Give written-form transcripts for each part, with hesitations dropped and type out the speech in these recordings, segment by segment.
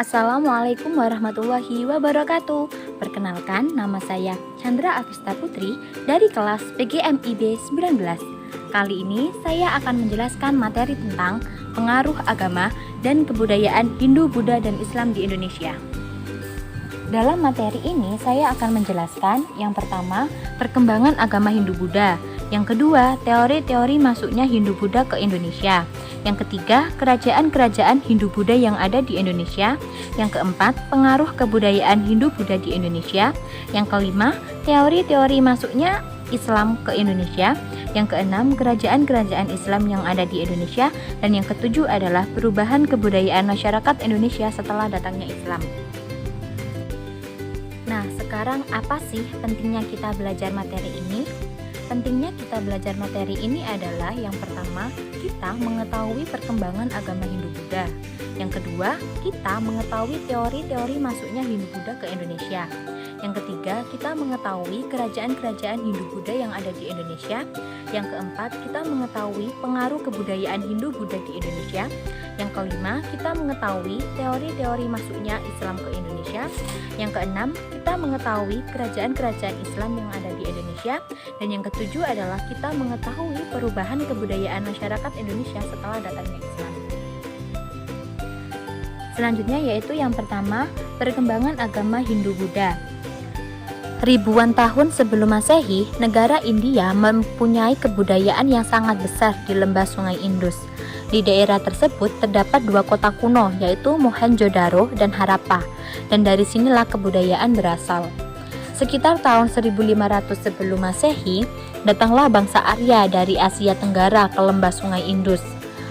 Assalamualaikum warahmatullahi wabarakatuh. Perkenalkan, nama saya Chandra Avista Putri dari kelas PGMIB 19. Kali ini saya akan menjelaskan materi tentang pengaruh agama dan kebudayaan Hindu, Buddha, dan Islam di Indonesia. Dalam materi ini saya akan menjelaskan yang pertama, perkembangan agama Hindu-Buddha. Yang kedua, teori-teori masuknya Hindu-Buddha ke Indonesia. Yang ketiga, kerajaan-kerajaan Hindu-Buddha yang ada di Indonesia. Yang keempat, pengaruh kebudayaan Hindu-Buddha di Indonesia. Yang kelima, teori-teori masuknya Islam ke Indonesia. Yang keenam, kerajaan-kerajaan Islam yang ada di Indonesia. Dan yang ketujuh adalah perubahan kebudayaan masyarakat Indonesia setelah datangnya Islam. Nah, sekarang apa sih pentingnya kita belajar materi ini? Pentingnya kita belajar materi ini adalah yang pertama, kita mengetahui perkembangan agama Hindu-Buddha. Yang kedua, kita mengetahui teori-teori masuknya Hindu-Buddha ke Indonesia. Yang ketiga, kita mengetahui kerajaan-kerajaan Hindu-Buddha yang ada di Indonesia. Yang keempat, kita mengetahui pengaruh kebudayaan Hindu-Buddha di Indonesia. Yang kelima, kita mengetahui teori-teori masuknya Islam ke Indonesia. Yang keenam, kita mengetahui kerajaan-kerajaan Islam yang ada di Indonesia. Dan yang ketujuh adalah kita mengetahui perubahan kebudayaan masyarakat Indonesia setelah datangnya Islam. Selanjutnya yaitu yang pertama, perkembangan agama Hindu-Buddha. Ribuan tahun sebelum Masehi, negara India mempunyai kebudayaan yang sangat besar di lembah Sungai Indus. Di daerah tersebut terdapat dua kota kuno, yaitu Mohenjo-daro dan Harappa, dan dari sinilah kebudayaan berasal. Sekitar tahun 1500 sebelum Masehi, datanglah bangsa Arya dari Asia Tenggara ke lembah Sungai Indus.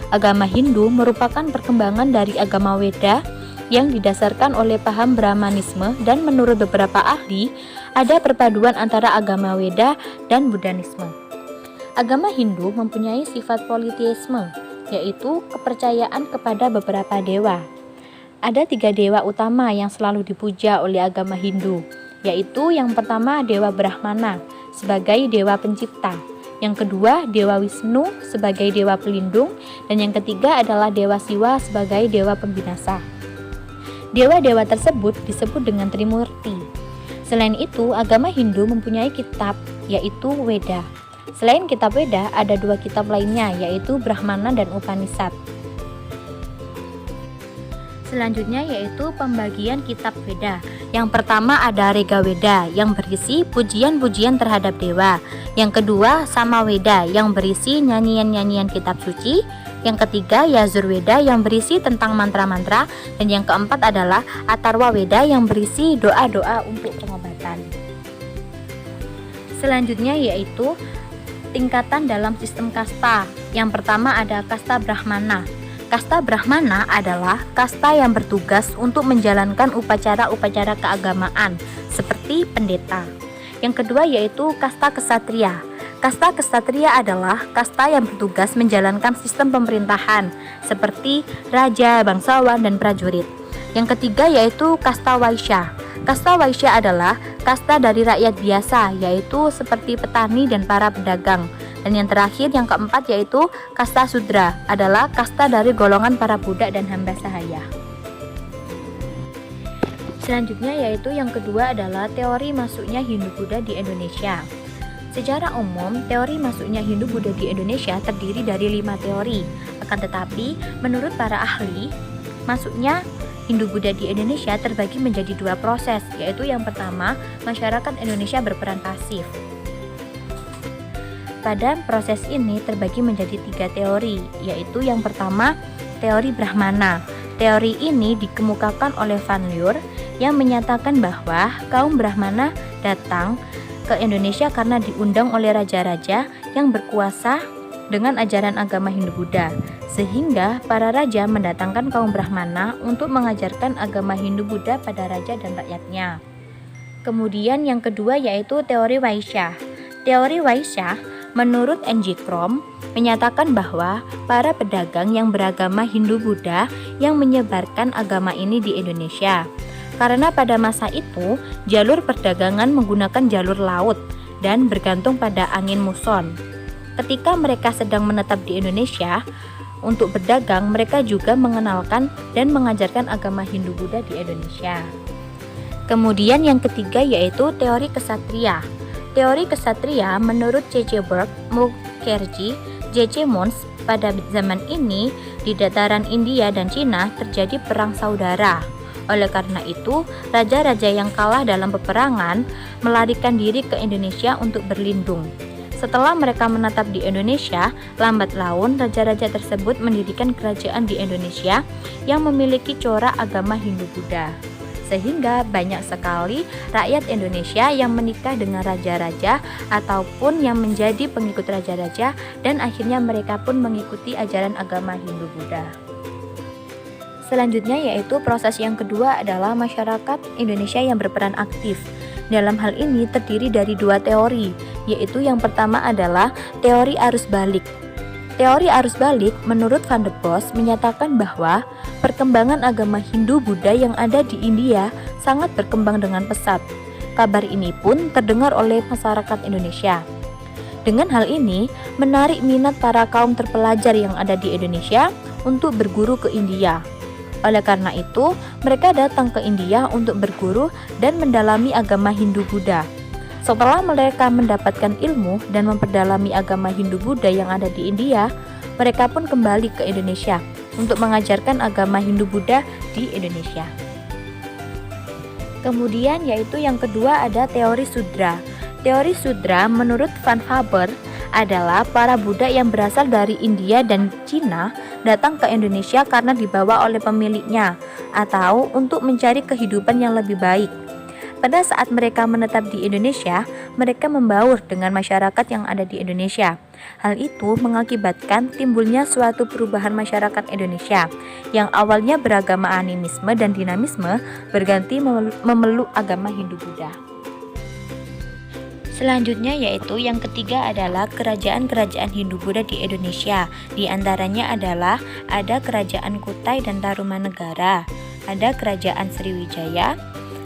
Agama Hindu merupakan perkembangan dari agama Weda yang didasarkan oleh paham Brahmanisme, dan menurut beberapa ahli, ada perpaduan antara agama Weda dan Buddhanisme. Agama Hindu mempunyai sifat politeisme, yaitu kepercayaan kepada beberapa dewa. Ada 3 dewa utama yang selalu dipuja oleh agama Hindu, yaitu yang pertama Dewa Brahmana sebagai dewa pencipta, yang kedua Dewa Wisnu sebagai dewa pelindung, dan yang ketiga adalah Dewa Siwa sebagai dewa pembinasa. Dewa-dewa tersebut disebut dengan Trimurti. Selain itu, agama Hindu mempunyai kitab, yaitu Weda. Selain kitab Weda, ada 2 kitab lainnya, yaitu Brahmana dan Upanishad. Selanjutnya yaitu pembagian kitab Weda. Yang pertama ada Rega Weda yang berisi pujian-pujian terhadap dewa. Yang kedua Sama Weda yang berisi nyanyian-nyanyian kitab suci. Yang ketiga Yazur Weda yang berisi tentang mantra-mantra. Dan yang keempat adalah Atharva Weda yang berisi doa-doa untuk pengobatan. Selanjutnya yaitu tingkatan dalam sistem kasta. Yang pertama ada kasta Brahmana. Kasta Brahmana adalah kasta yang bertugas untuk menjalankan upacara-upacara keagamaan seperti pendeta. Yang kedua yaitu kasta Ksatria. Kasta Ksatria adalah kasta yang bertugas menjalankan sistem pemerintahan seperti raja, bangsawan, dan prajurit. Yang ketiga yaitu kasta Waisya. Kasta Waisya adalah kasta dari rakyat biasa, yaitu seperti petani dan para pedagang. Dan yang terakhir, yang keempat yaitu kasta Sudra, adalah kasta dari golongan para budak dan hamba sahaya. Selanjutnya yaitu yang kedua adalah teori masuknya Hindu-Buddha di Indonesia. Secara umum, teori masuknya Hindu-Buddha di Indonesia terdiri dari 5 teori. Akan tetapi, menurut para ahli, masuknya Hindu-Buddha di Indonesia terbagi menjadi 2 proses, yaitu yang pertama, masyarakat Indonesia berperan pasif. Pada proses ini terbagi menjadi 3 teori, yaitu yang pertama, teori Brahmana. Teori ini dikemukakan oleh Van Lier yang menyatakan bahwa kaum Brahmana datang ke Indonesia karena diundang oleh raja-raja yang berkuasa dengan ajaran agama Hindu-Buddha, sehingga para raja mendatangkan kaum Brahmana untuk mengajarkan agama Hindu-Buddha pada raja dan rakyatnya. Kemudian yang kedua yaitu teori Waisya. Teori Waisya menurut N.J. Krom menyatakan bahwa para pedagang yang beragama Hindu-Buddha yang menyebarkan agama ini di Indonesia. Karena pada masa itu jalur perdagangan menggunakan jalur laut dan bergantung pada angin muson. Ketika mereka sedang menetap di Indonesia, Untuk berdagang, mereka juga mengenalkan dan mengajarkan agama Hindu-Buddha di Indonesia. Kemudian yang ketiga yaitu teori kesatria. Teori kesatria menurut C.C. Burke, Mukherjee, J.C. Mons, pada zaman ini di dataran India dan Cina terjadi perang saudara. Oleh karena itu, raja-raja yang kalah dalam peperangan melarikan diri ke Indonesia untuk berlindung. Setelah mereka menetap di Indonesia, lambat laun raja-raja tersebut mendirikan kerajaan di Indonesia yang memiliki corak agama Hindu-Buddha. Sehingga banyak sekali rakyat Indonesia yang menikah dengan raja-raja ataupun yang menjadi pengikut raja-raja, dan akhirnya mereka pun mengikuti ajaran agama Hindu-Buddha. Selanjutnya yaitu proses yang kedua adalah masyarakat Indonesia yang berperan aktif. Dalam hal ini terdiri dari dua teori, yaitu yang pertama adalah teori arus balik. Teori arus balik menurut Van der Bos menyatakan bahwa perkembangan agama Hindu-Buddha yang ada di India sangat berkembang dengan pesat. Kabar ini pun terdengar oleh masyarakat Indonesia. Dengan hal ini, menarik minat para kaum terpelajar yang ada di Indonesia untuk berguru ke India. Oleh karena itu, mereka datang ke India untuk berguru dan mendalami agama Hindu-Buddha. Setelah mereka mendapatkan ilmu dan memperdalami agama Hindu-Buddha yang ada di India, mereka pun kembali ke Indonesia untuk mengajarkan agama Hindu-Buddha di Indonesia. Kemudian yaitu yang kedua ada teori Sudra. Teori Sudra menurut Van Haber adalah para Buddha yang berasal dari India dan Cina datang ke Indonesia karena dibawa oleh pemiliknya atau untuk mencari kehidupan yang lebih baik. Pada saat mereka menetap di Indonesia, mereka membaur dengan masyarakat yang ada di Indonesia. Hal itu mengakibatkan timbulnya suatu perubahan masyarakat Indonesia yang awalnya beragama animisme dan dinamisme berganti memeluk agama Hindu-Buddha. Selanjutnya yaitu yang ketiga adalah kerajaan-kerajaan Hindu-Buddha di Indonesia. Di antaranya adalah ada Kerajaan Kutai dan Tarumanegara, ada Kerajaan Sriwijaya,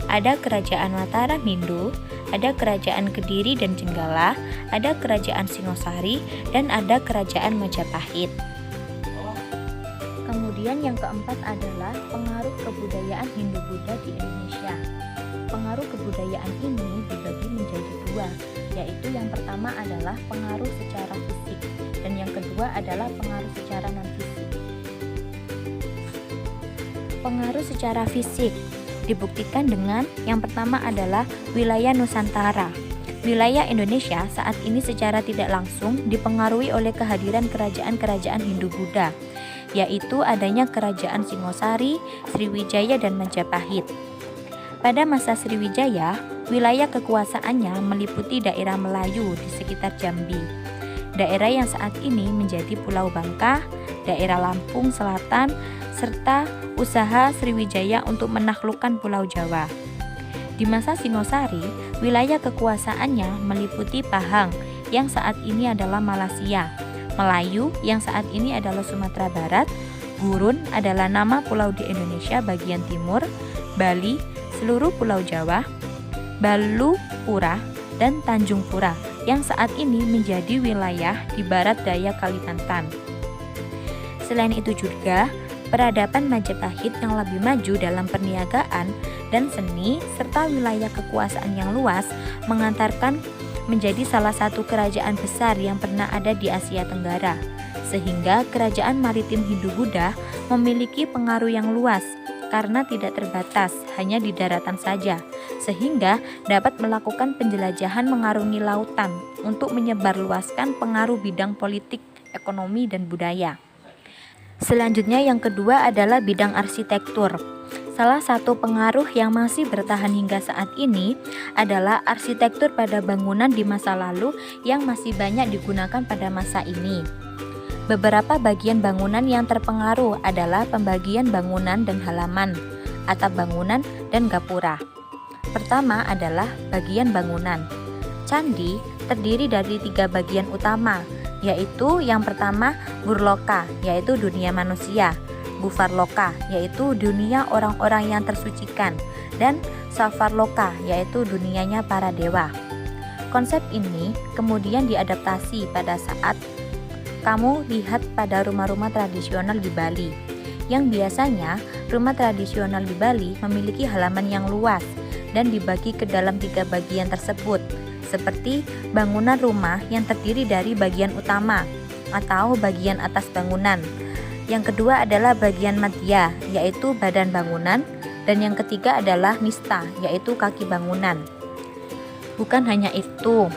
ada Kerajaan Mataram Hindu, ada Kerajaan Kediri dan Jenggala, ada Kerajaan Singosari, dan ada Kerajaan Majapahit. Kemudian yang keempat adalah pengaruh kebudayaan Hindu-Buddha di Indonesia. Pengaruh kebudayaan ini dibagi menjadi dua, yaitu yang pertama adalah pengaruh secara fisik dan yang kedua adalah pengaruh secara non-fisik. Pengaruh secara fisik dibuktikan dengan yang pertama adalah wilayah Nusantara. Wilayah Indonesia saat ini secara tidak langsung dipengaruhi oleh kehadiran kerajaan-kerajaan Hindu-Buddha, yaitu adanya Kerajaan Singosari, Sriwijaya, dan Majapahit. Pada masa Sriwijaya, wilayah kekuasaannya meliputi daerah Melayu di sekitar Jambi. Daerah yang saat ini menjadi Pulau Bangka, daerah Lampung Selatan, serta usaha Sriwijaya untuk menaklukkan Pulau Jawa. Di masa Singosari, wilayah kekuasaannya meliputi Pahang yang saat ini adalah Malaysia, Melayu yang saat ini adalah Sumatera Barat, Gurun adalah nama pulau di Indonesia bagian timur, Bali, seluruh Pulau Jawa, Balupura, dan Tanjung Pura yang saat ini menjadi wilayah di barat daya Kalimantan. Selain itu juga, peradaban Majapahit yang lebih maju dalam perniagaan dan seni serta wilayah kekuasaan yang luas mengantarkan menjadi salah satu kerajaan besar yang pernah ada di Asia Tenggara, sehingga kerajaan maritim Hindu-Buddha memiliki pengaruh yang luas karena tidak terbatas hanya di daratan saja, sehingga dapat melakukan penjelajahan mengarungi lautan untuk menyebarluaskan pengaruh bidang politik, ekonomi, dan budaya. Selanjutnya yang kedua adalah bidang arsitektur. Salah satu pengaruh yang masih bertahan hingga saat ini adalah arsitektur pada bangunan di masa lalu yang masih banyak digunakan pada masa ini. Beberapa bagian bangunan yang terpengaruh adalah pembagian bangunan dan halaman, atap bangunan, dan gapura. Pertama adalah bagian bangunan. Candi terdiri dari 3 bagian utama, yaitu yang pertama Burloka, yaitu dunia manusia, Bufarloka, yaitu dunia orang-orang yang tersucikan, dan Safarloka, yaitu dunianya para dewa. Konsep ini kemudian diadaptasi pada saat kamu lihat pada rumah-rumah tradisional di Bali, yang biasanya rumah tradisional di Bali memiliki halaman yang luas dan dibagi ke dalam 3 bagian tersebut, seperti bangunan rumah yang terdiri dari bagian utama atau bagian atas bangunan. Yang kedua adalah bagian madya, yaitu badan bangunan, dan yang ketiga adalah nista, yaitu kaki bangunan. Bukan hanya itu,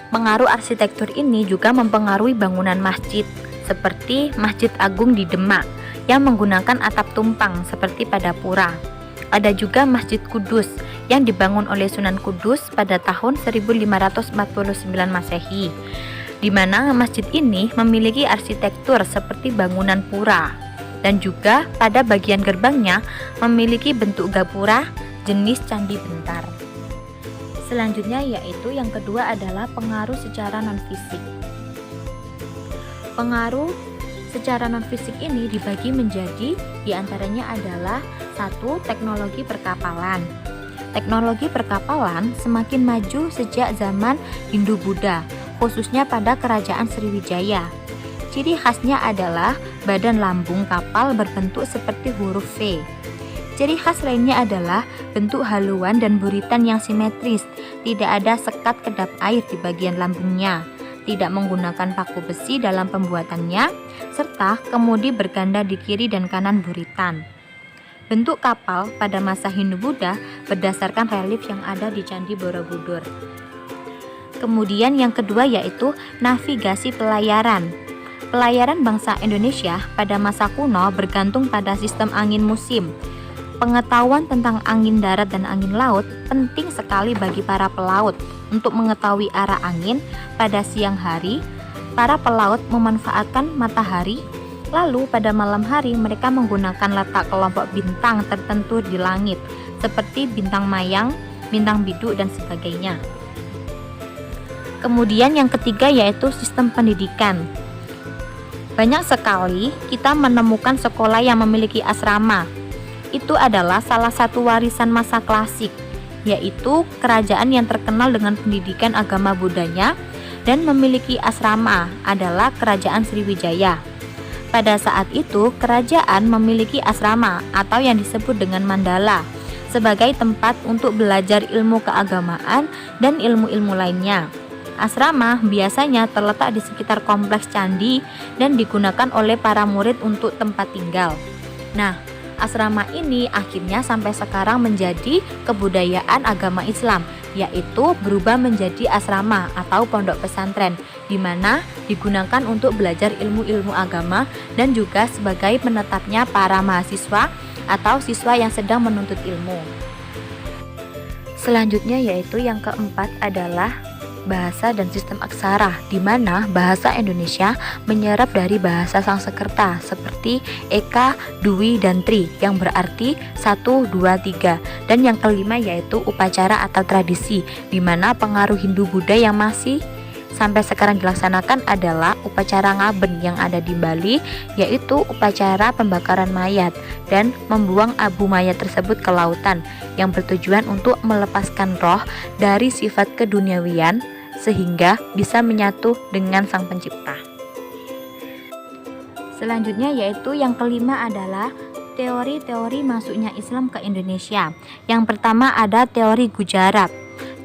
pengaruh arsitektur ini juga mempengaruhi bangunan masjid, seperti Masjid Agung di Demak yang menggunakan atap tumpang seperti pada pura. Ada juga Masjid Kudus yang dibangun oleh Sunan Kudus pada tahun 1549 Masehi, di mana masjid ini memiliki arsitektur seperti bangunan pura, dan juga pada bagian gerbangnya memiliki bentuk gapura jenis candi bentar. Selanjutnya yaitu yang kedua adalah pengaruh secara non-fisik. Pengaruh secara non-fisik ini dibagi menjadi diantaranya adalah 1. Teknologi perkapalan. Teknologi perkapalan semakin maju sejak zaman Hindu-Buddha, khususnya pada Kerajaan Sriwijaya. Ciri khasnya adalah badan lambung kapal berbentuk seperti huruf V. Ciri khas lainnya adalah bentuk haluan dan buritan yang simetris, tidak ada sekat kedap air di bagian lambungnya, tidak menggunakan paku besi dalam pembuatannya, serta kemudi berganda di kiri dan kanan buritan. Bentuk kapal pada masa Hindu-Buddha berdasarkan relief yang ada di Candi Borobudur. Kemudian yang kedua yaitu navigasi pelayaran. Pelayaran bangsa Indonesia pada masa kuno bergantung pada sistem angin musim. Pengetahuan tentang angin darat dan angin laut penting sekali bagi para pelaut. Untuk mengetahui arah angin pada siang hari, para pelaut memanfaatkan matahari, lalu pada malam hari mereka menggunakan letak kelompok bintang tertentu di langit, seperti bintang mayang, bintang biduk, dan sebagainya. Kemudian yang ketiga yaitu sistem pendidikan. Banyak sekali kita menemukan sekolah yang memiliki asrama. Itu adalah salah satu warisan masa klasik, yaitu kerajaan yang terkenal dengan pendidikan agama Buddhanya dan memiliki asrama adalah Kerajaan Sriwijaya. Pada saat itu, kerajaan memiliki asrama atau yang disebut dengan mandala sebagai tempat untuk belajar ilmu keagamaan dan ilmu-ilmu lainnya. Asrama biasanya terletak di sekitar kompleks candi dan digunakan oleh para murid untuk tempat tinggal. Nah, asrama ini akhirnya sampai sekarang menjadi kebudayaan agama Islam, yaitu berubah menjadi asrama atau pondok pesantren, di mana digunakan untuk belajar ilmu-ilmu agama dan juga sebagai menetapnya para mahasiswa atau siswa yang sedang menuntut ilmu. Selanjutnya yaitu yang keempat adalah bahasa dan sistem aksara, di mana bahasa Indonesia menyerap dari bahasa Sanskerta seperti Eka, Dwi, dan Tri yang berarti 1, 2, 3. Dan yang kelima yaitu upacara atau tradisi, di mana pengaruh Hindu-Buddha yang masih sampai sekarang dilaksanakan adalah upacara ngaben yang ada di Bali, yaitu upacara pembakaran mayat dan membuang abu mayat tersebut ke lautan yang bertujuan untuk melepaskan roh dari sifat keduniawian sehingga bisa menyatu dengan Sang Pencipta. Selanjutnya yaitu yang kelima adalah teori-teori masuknya Islam ke Indonesia. Yang pertama ada teori Gujarat.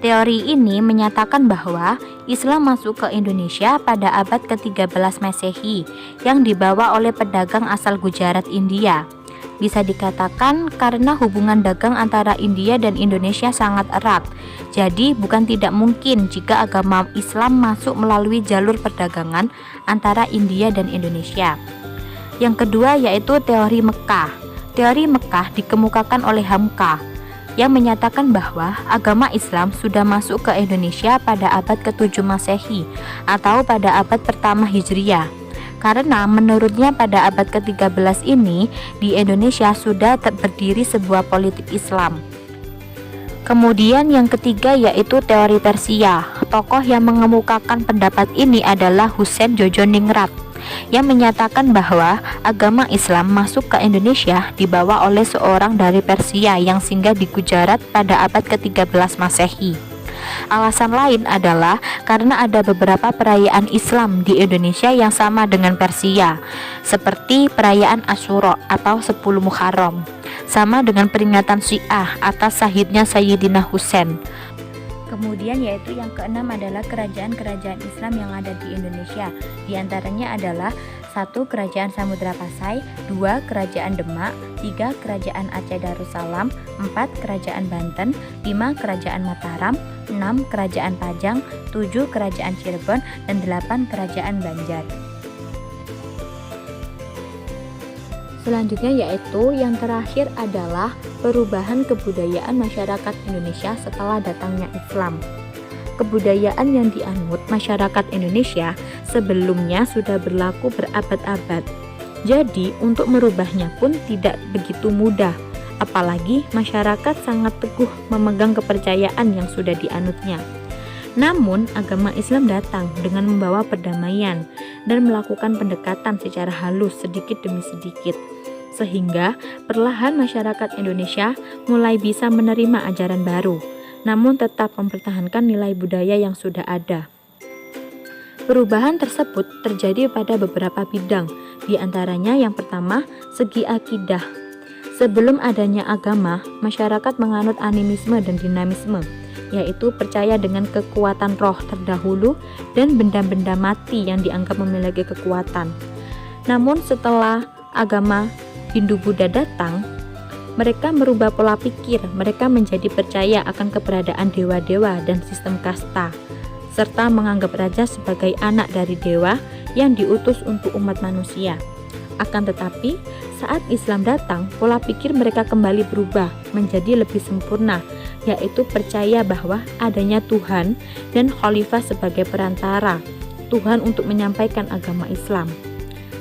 Teori ini menyatakan bahwa Islam masuk ke Indonesia pada abad ke-13 Masehi yang dibawa oleh pedagang asal Gujarat, India. Bisa dikatakan karena hubungan dagang antara India dan Indonesia sangat erat. Jadi bukan tidak mungkin jika agama Islam masuk melalui jalur perdagangan antara India dan Indonesia. Yang kedua yaitu teori Mekah. Teori Mekah dikemukakan oleh Hamka yang menyatakan bahwa agama Islam sudah masuk ke Indonesia pada abad ke-7 Masehi atau pada abad pertama Hijriah. Karena menurutnya pada abad ke-13 ini di Indonesia sudah berdiri sebuah politik Islam. Kemudian yang ketiga yaitu teori Persia. Tokoh yang mengemukakan pendapat ini adalah Husain Jojoningrat yang menyatakan bahwa agama Islam masuk ke Indonesia dibawa oleh seorang dari Persia yang singgah di Gujarat pada abad ke-13 Masehi. Alasan lain adalah karena ada beberapa perayaan Islam di Indonesia yang sama dengan Persia, seperti perayaan Asyura atau 10 Muharram, sama dengan peringatan Syiah atas syahidnya Sayyidina Husain. Kemudian yaitu yang keenam adalah kerajaan-kerajaan Islam yang ada di Indonesia. Di antaranya adalah 1. Kerajaan Samudra Pasai, 2. Kerajaan Demak, 3. Kerajaan Aceh Darussalam, 4. Kerajaan Banten, 5. Kerajaan Mataram, 6. Kerajaan Pajang, 7. Kerajaan Cirebon, dan 8. Kerajaan Banjar. Selanjutnya yaitu yang terakhir adalah perubahan kebudayaan masyarakat Indonesia setelah datangnya Islam. Kebudayaan yang dianut masyarakat Indonesia sebelumnya sudah berlaku berabad-abad. Jadi untuk merubahnya pun tidak begitu mudah, apalagi masyarakat sangat teguh memegang kepercayaan yang sudah dianutnya. Namun agama Islam datang dengan membawa perdamaian dan melakukan pendekatan secara halus sedikit demi sedikit, sehingga perlahan masyarakat Indonesia mulai bisa menerima ajaran baru, namun tetap mempertahankan nilai budaya yang sudah ada. Perubahan tersebut terjadi pada beberapa bidang, di antaranya yang pertama, segi akidah. Sebelum adanya agama, masyarakat menganut animisme dan dinamisme, yaitu percaya dengan kekuatan roh terdahulu dan benda-benda mati yang dianggap memiliki kekuatan. Namun setelah agama Hindu-Buddha datang, mereka merubah pola pikir. Mereka menjadi percaya akan keberadaan dewa-dewa dan sistem kasta, serta menganggap raja sebagai anak dari dewa yang diutus untuk umat manusia. Akan tetapi, saat Islam datang, pola pikir mereka kembali berubah menjadi lebih sempurna, yaitu percaya bahwa adanya Tuhan dan khalifah sebagai perantara Tuhan untuk menyampaikan agama Islam.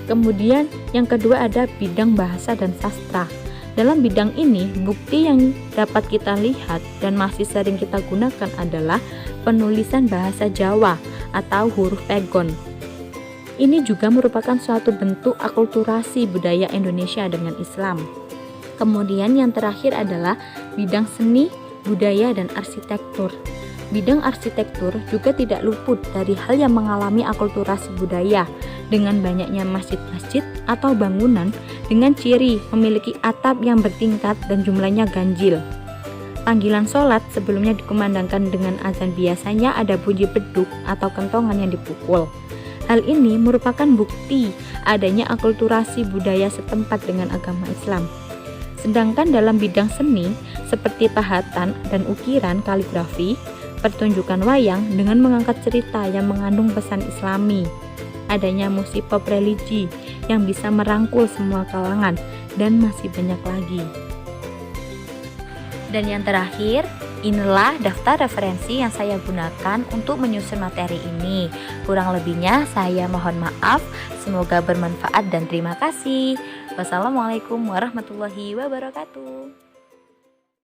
Kemudian yang kedua ada bidang bahasa dan sastra. Dalam bidang ini, bukti yang dapat kita lihat dan masih sering kita gunakan adalah penulisan bahasa Jawa atau huruf pegon. Ini juga merupakan suatu bentuk akulturasi budaya Indonesia dengan Islam. Kemudian yang terakhir adalah bidang seni, budaya, dan arsitektur. Bidang arsitektur juga tidak luput dari hal yang mengalami akulturasi budaya dengan banyaknya masjid-masjid atau bangunan dengan ciri memiliki atap yang bertingkat dan jumlahnya ganjil. Panggilan sholat sebelumnya dikumandangkan dengan azan, biasanya ada bunyi beduk atau kentongan yang dipukul. Hal ini merupakan bukti adanya akulturasi budaya setempat dengan agama Islam. Sedangkan dalam bidang seni seperti pahatan dan ukiran kaligrafi, pertunjukan wayang dengan mengangkat cerita yang mengandung pesan Islami, adanya musik pop religi yang bisa merangkul semua kalangan, dan masih banyak lagi. Dan yang terakhir, inilah daftar referensi yang saya gunakan untuk menyusun materi ini. Kurang lebihnya saya mohon maaf, semoga bermanfaat dan terima kasih. Wassalamualaikum warahmatullahi wabarakatuh.